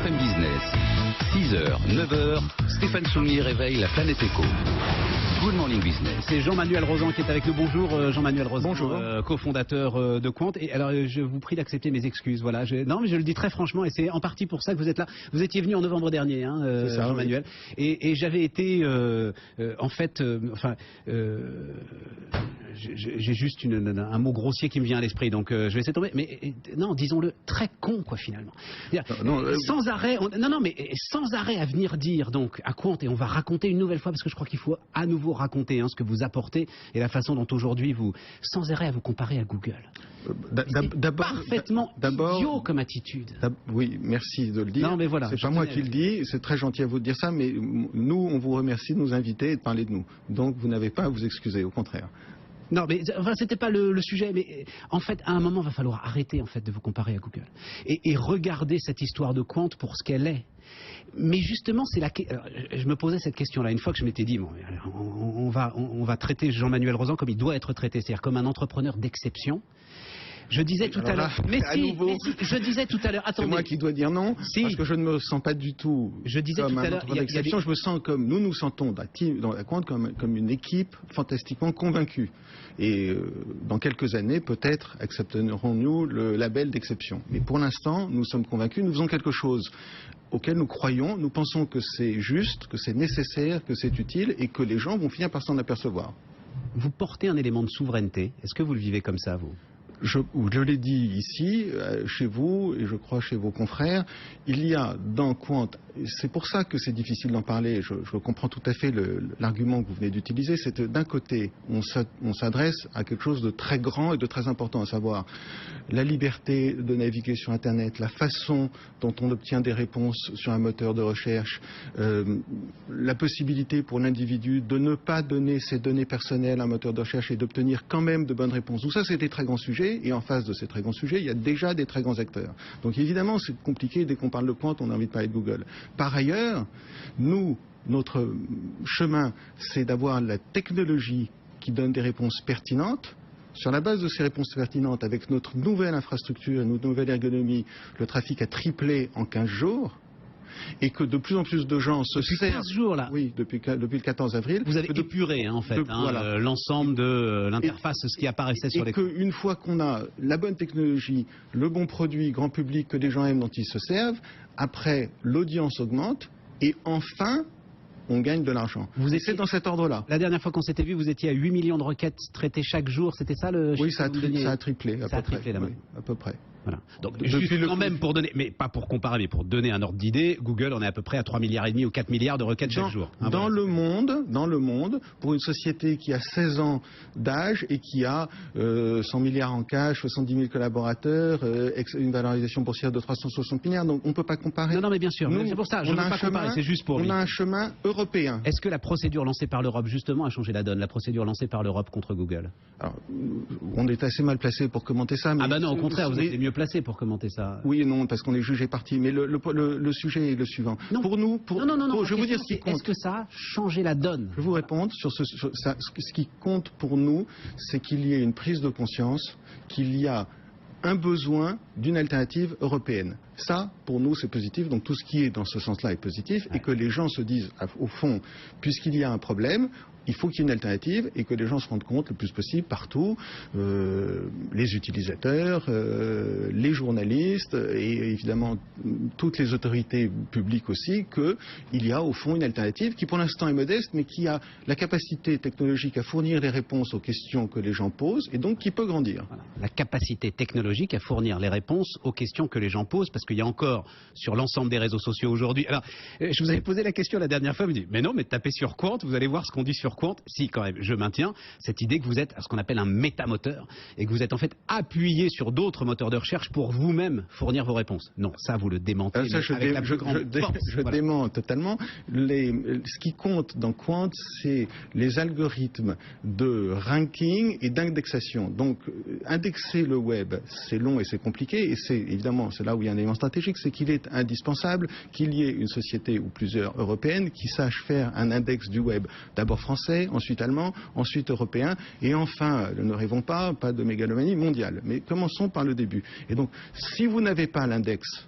BFM Business, 6h, 9h, Stéphane Soumier réveille la planète éco. Good Morning Business. C'est Jean-Manuel Rozan qui est avec nous. Bonjour Jean-Manuel Rozan, bonjour. Cofondateur de Quant. Et alors je vous prie d'accepter mes excuses. Voilà, non mais je le dis très franchement et c'est en partie pour ça que vous êtes là. Vous étiez venu en novembre dernier, hein, Jean-Manuel. Oui. Et j'avais été j'ai juste un mot grossier qui me vient à l'esprit, donc je vais essayer de tomber. Mais non, disons-le, très con quoi finalement. Sans arrêt, sans arrêt à venir dire donc à Quant, et on va raconter une nouvelle fois parce que je crois qu'il faut à nouveau raconter ce que vous apportez et la façon dont aujourd'hui vous, sans arrêt à vous comparer à Google. Parfaitement idiot comme attitude. Oui, merci de le dire. Non, mais voilà, c'est pas moi qui le dis, c'est très gentil à vous de dire ça, mais nous, on vous remercie de nous inviter et de parler de nous. Donc vous n'avez pas à vous excuser, au contraire. Non, mais enfin, c'était pas le sujet, mais en fait, à un moment, il va falloir arrêter en fait de vous comparer à Google et regarder cette histoire de Quant pour ce qu'elle est. Mais justement, je me posais cette question-là une fois que je m'étais dit, bon, on va traiter Jean-Manuel Rozan comme il doit être traité, c'est-à-dire comme un entrepreneur d'exception. Je disais tout à l'heure, je disais tout à l'heure, attendez. C'est moi qui dois dire non, parce que je ne me sens pas du tout comme un entrepreneur d'exception. Je me sens comme, nous nous sentons dans la Quant comme une équipe fantastiquement convaincue. Et dans quelques années, peut-être accepterons-nous le label d'exception. Mais pour l'instant, nous sommes convaincus, nous faisons quelque chose auquel nous croyons, nous pensons que c'est juste, que c'est nécessaire, que c'est utile et que les gens vont finir par s'en apercevoir. Vous portez un élément de souveraineté. Est-ce que vous le vivez comme ça, vous ? Je l'ai dit ici, chez vous, et je crois chez vos confrères, il y a dans Quant, c'est pour ça que c'est difficile d'en parler, je comprends tout à fait l'argument que vous venez d'utiliser, c'est que d'un côté, on s'adresse à quelque chose de très grand et de très important, à savoir la liberté de naviguer sur Internet, la façon dont on obtient des réponses sur un moteur de recherche, la possibilité pour l'individu de ne pas donner ses données personnelles à un moteur de recherche et d'obtenir quand même de bonnes réponses. Tout ça, c'est des très grands sujets. Et en face de ces très grands sujets, il y a déjà des très grands acteurs. Donc évidemment, c'est compliqué. Dès qu'on parle de Quant, on a envie de parler de Google. Par ailleurs, notre chemin, c'est d'avoir la technologie qui donne des réponses pertinentes. Sur la base de ces réponses pertinentes, avec notre nouvelle infrastructure, notre nouvelle ergonomie, le trafic a triplé en 15 jours. Et que de plus en plus de gens se servent... Depuis 15 jours, là. Oui, depuis le 14 avril. Vous avez épuré, voilà, l'ensemble de l'interface, ce qui apparaissait sur l'écran. Et qu'une fois qu'on a la bonne technologie, le bon produit, grand public, que les gens aiment, dont ils se servent, après, l'audience augmente, et enfin... on gagne de l'argent. C'est dans cet ordre-là. La dernière fois qu'on s'était vu, vous étiez à 8 millions de requêtes traitées chaque jour. C'était ça le chiffre? Oui, ça a triplé. Ça a triplé là-bas. Oui, à peu près. Voilà. Donc, juste quand même pour donner, mais pas pour comparer, mais pour donner un ordre d'idée, Google en est à peu près à 3,5 milliards ou 4 milliards de requêtes chaque jour. Dans le monde, pour une société qui a 16 ans d'âge et qui a 100 milliards en cash, 70 000 collaborateurs, une valorisation boursière de 360 milliards, donc on ne peut pas comparer. Non, mais bien sûr, c'est pour ça, je ne veux pas comparer, c'est juste pour on a un chemin européen. Est-ce que la procédure lancée par l'Europe, justement, a changé la donne, la procédure lancée par l'Europe contre Google? Alors, on est assez mal placé pour commenter ça. Mais non, au contraire, vous êtes les mieux placés pour commenter ça. Oui et non, parce qu'on est jugé parti. Mais le sujet est le suivant. Non. Pour nous, non, je vais vous dire ce qui compte. Est-ce que ça a changé la donne? Je vais vous répondre sur ça. Ce qui compte pour nous, c'est qu'il y ait une prise de conscience, qu'il y a un besoin d'une alternative européenne. Ça, pour nous, c'est positif. Donc tout ce qui est dans ce sens-là est positif. Et que les gens se disent, au fond, puisqu'il y a un problème, il faut qu'il y ait une alternative et que les gens se rendent compte le plus possible partout, les utilisateurs, les journalistes et évidemment toutes les autorités publiques aussi, qu'il y a au fond une alternative qui pour l'instant est modeste mais qui a la capacité technologique à fournir les réponses aux questions que les gens posent et donc qui peut grandir. Voilà. La capacité technologique à fournir les réponses aux questions que les gens posent, parce qu'il y a encore sur l'ensemble des réseaux sociaux aujourd'hui. Alors, je vous avais posé la question la dernière fois, vous me dites, mais non, mais tapez sur Quant, vous allez voir ce qu'on dit sur Quant. Si, quand même, je maintiens cette idée que vous êtes à ce qu'on appelle un métamoteur et que vous êtes en fait appuyé sur d'autres moteurs de recherche pour vous-même fournir vos réponses. Non, ça vous le démentez. Je dément totalement. Ce qui compte dans Quant, c'est les algorithmes de ranking et d'indexation. Donc, indexer le web, c'est long et c'est compliqué et c'est évidemment, c'est là où il y a un élément stratégique, c'est qu'il est indispensable qu'il y ait une société ou plusieurs européennes qui sachent faire un index du web. D'abord français, ensuite allemand, ensuite européen, et enfin, ne rêvons pas de mégalomanie mondiale. Mais commençons par le début. Et donc, si vous n'avez pas l'index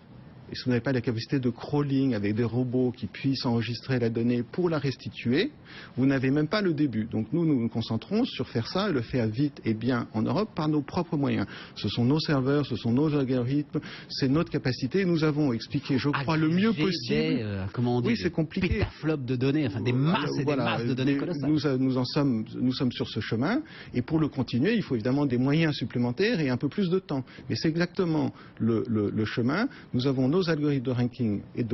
et si vous n'avez pas la capacité de crawling avec des robots qui puissent enregistrer la donnée pour la restituer, vous n'avez même pas le début. Donc nous nous concentrons sur faire ça et le faire vite et bien en Europe par nos propres moyens. Ce sont nos serveurs, ce sont nos algorithmes, c'est notre capacité. Nous avons expliqué, je crois, le mieux possible. Comment on dit, oui, c'est compliqué. Pétaflops de données, enfin des masses et des masses de données colossales. Nous sommes sur ce chemin, et pour le continuer, il faut évidemment des moyens supplémentaires et un peu plus de temps. Mais c'est exactement le chemin. Nous avons nos algorithmes de ranking et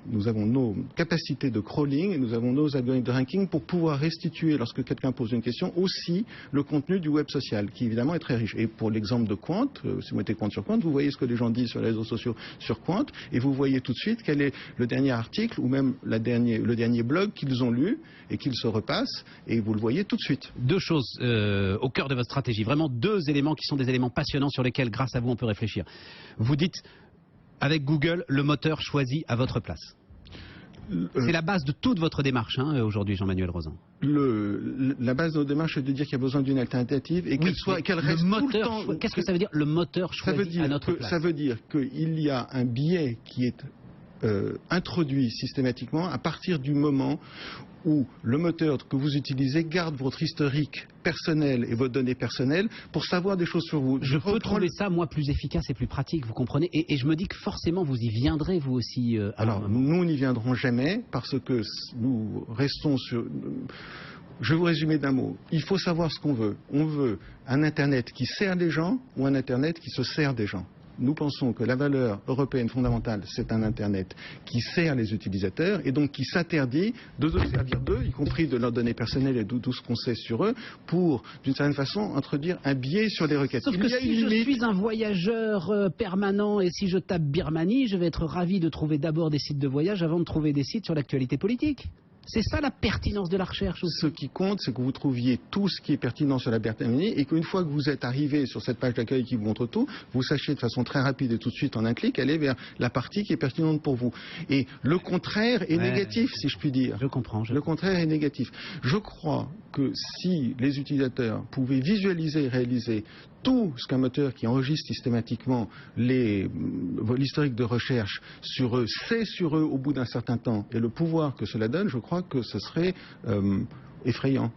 nous avons nos capacités de crawling et nous avons nos algorithmes de ranking pour pouvoir restituer, lorsque quelqu'un pose une question, aussi le contenu du web social, qui évidemment est très riche. Et pour l'exemple de Qwant, si vous mettez Qwant sur Qwant, vous voyez ce que les gens disent sur les réseaux sociaux sur Qwant, et vous voyez tout de suite quel est le dernier article ou même le dernier blog qu'ils ont lu et qu'ils se repassent, et vous le voyez tout de suite. Deux choses au cœur de votre stratégie, vraiment deux éléments qui sont des éléments passionnants sur lesquels, grâce à vous, on peut réfléchir. Vous dites, avec Google, le moteur choisit à votre place. C'est la base de toute votre démarche aujourd'hui, Jean-Manuel Rozan. La base de notre démarche est de dire qu'il y a besoin d'une alternative et qu'elle reste tout le temps. Qu'est-ce que ça veut dire, le moteur choisit à notre place? Ça veut dire qu'il y a un biais qui est introduit systématiquement à partir du moment où le moteur que vous utilisez garde votre historique personnel et vos données personnelles pour savoir des choses sur vous. Je peux trouver ça, moi, plus efficace et plus pratique, vous comprenez, et je me dis que forcément vous y viendrez, vous aussi. Alors, nous n'y viendrons jamais parce que nous restons sur... Je vais vous résumer d'un mot. Il faut savoir ce qu'on veut. On veut un Internet qui sert les gens ou un Internet qui se sert des gens. Nous pensons que la valeur européenne fondamentale, c'est un Internet qui sert les utilisateurs et donc qui s'interdit de se servir d'eux, y compris de leurs données personnelles et de tout ce qu'on sait sur eux, pour, d'une certaine façon, introduire un biais sur les requêtes. Sauf que si je suis un voyageur permanent et si je tape Birmanie, je vais être ravi de trouver d'abord des sites de voyage avant de trouver des sites sur l'actualité politique. C'est ça la pertinence de la recherche aussi. Ce qui compte, c'est que vous trouviez tout ce qui est pertinent sur la Birmanie et qu'une fois que vous êtes arrivé sur cette page d'accueil qui vous montre tout, vous sachiez de façon très rapide et tout de suite en un clic aller vers la partie qui est pertinente pour vous. Et le contraire est négatif, si je puis dire. Je comprends. Le contraire est négatif. Je crois que si les utilisateurs pouvaient visualiser et réaliser tout ce qu'un moteur qui enregistre systématiquement l'historique de recherche sur eux, sait sur eux au bout d'un certain temps, et le pouvoir que cela donne, je crois que ce serait effrayant.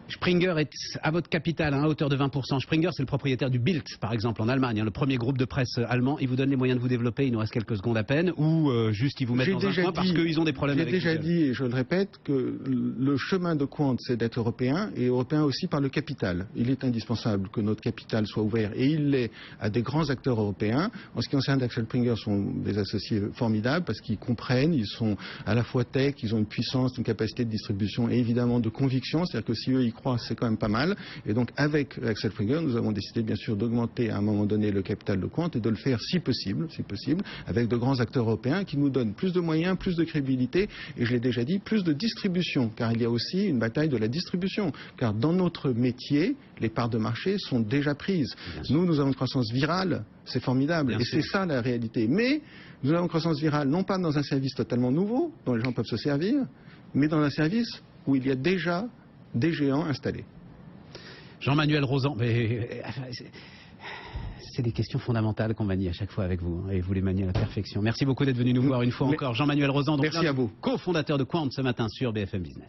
Springer est à votre capital à hauteur de 20%. Springer, c'est le propriétaire du Bild, par exemple, en Allemagne, le premier groupe de presse allemand. Il vous donne les moyens de vous développer, il nous reste quelques secondes à peine, ou juste ils vous mettent dans un coin parce qu'ils ont des problèmes avec J'ai déjà dit, et je le répète, que le chemin de Qwant, c'est d'être européen, et européen aussi par le capital. Il est indispensable que notre capital soit ouvert, et il l'est à des grands acteurs européens. En ce qui concerne Axel Springer, sont des associés formidables, parce qu'ils comprennent, ils sont à la fois tech, ils ont une puissance, une capacité de distribution, et évidemment de conviction, c'est-à-dire que si eux y croient, c'est quand même pas mal. Et donc, avec Axel Springer, nous avons décidé, bien sûr, d'augmenter à un moment donné le capital de Qwant et de le faire, si possible, avec de grands acteurs européens qui nous donnent plus de moyens, plus de crédibilité et, je l'ai déjà dit, plus de distribution. Car il y a aussi une bataille de la distribution. Car dans notre métier, les parts de marché sont déjà prises. Nous avons une croissance virale, c'est formidable. Et c'est ça la réalité. Mais nous avons une croissance virale, non pas dans un service totalement nouveau, dont les gens peuvent se servir, mais dans un service où il y a déjà des géants installés. Jean-Manuel Rozan, c'est des questions fondamentales qu'on manie à chaque fois avec vous, et vous les maniez à la perfection. Merci beaucoup d'être venu nous voir une fois encore. Jean-Manuel Rozan, donc merci à vous. Co-fondateur de Qwant ce matin sur BFM Business.